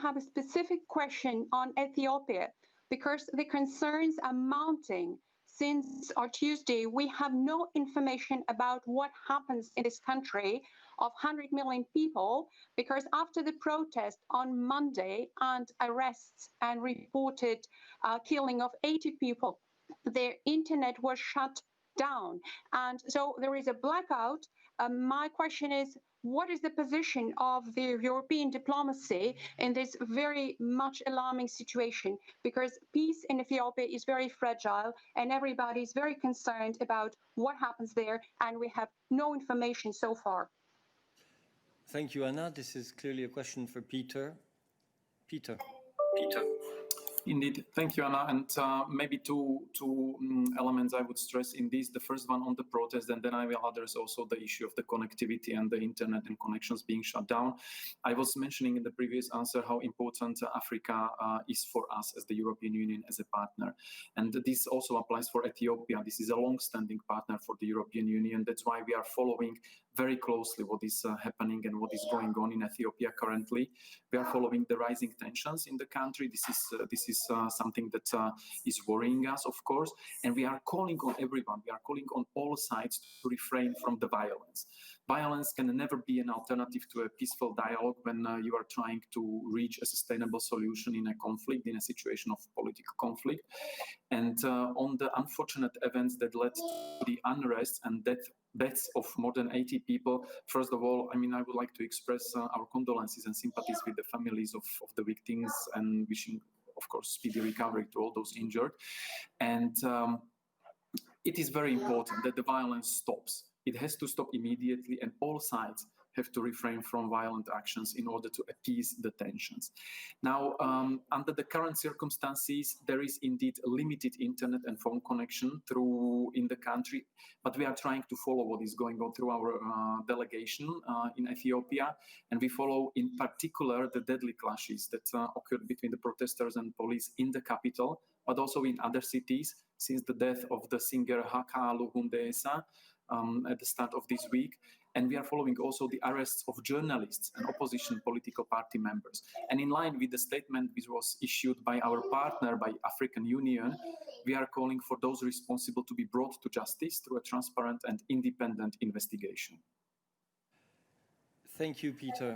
have a specific question on Ethiopia because the concerns are mounting. Since our Tuesday, we have no information about what happens in this country of 100 million people, because after the protest on Monday and arrests and reported killing of 80 people, their internet was shut down. And so there is a blackout. My question is, what is the position of the European diplomacy in this very much alarming situation? Because peace in Ethiopia is very fragile and everybody is very concerned about what happens there, and we have no information so far. Thank you, Anna. This is clearly a question for Peter. Peter. Indeed. Thank you, Anna. And maybe two elements I would stress in this. The first one on the protest, and then I will address also the issue of the connectivity and the internet and connections being shut down. I was mentioning in the previous answer how important Africa is for us as the European Union as a partner. And this also applies for Ethiopia. This is a long-standing partner for the European Union. That's why we are following very closely what is happening and what is going on in Ethiopia currently. We are following the rising tensions in the country. This is something that is worrying us, of course, and we are calling on everyone. We are calling on all sides to refrain from the violence. Violence can never be an alternative to a peaceful dialogue when you are trying to reach a sustainable solution in a conflict, in a situation of political conflict. And on the unfortunate events that led to the unrest and deaths of more than 80 people, first of all, I would like to express our condolences and sympathies with the families of the victims and wishing, of course, speedy recovery to all those injured. And it is very important that the violence stops. It has to stop immediately, and all sides have to refrain from violent actions in order to appease the tensions. Now, under the current circumstances, there is indeed a limited internet and phone connection in the country, but we are trying to follow what is going on through our delegation in Ethiopia, and we follow in particular the deadly clashes that occurred between the protesters and police in the capital, but also in other cities since the death of the singer Haacaaluu Hundeessaa at the start of this week. And we are following also the arrests of journalists and opposition political party members. And in line with the statement which was issued by our partner, by African Union, we are calling for those responsible to be brought to justice through a transparent and independent investigation. Thank you, Peter.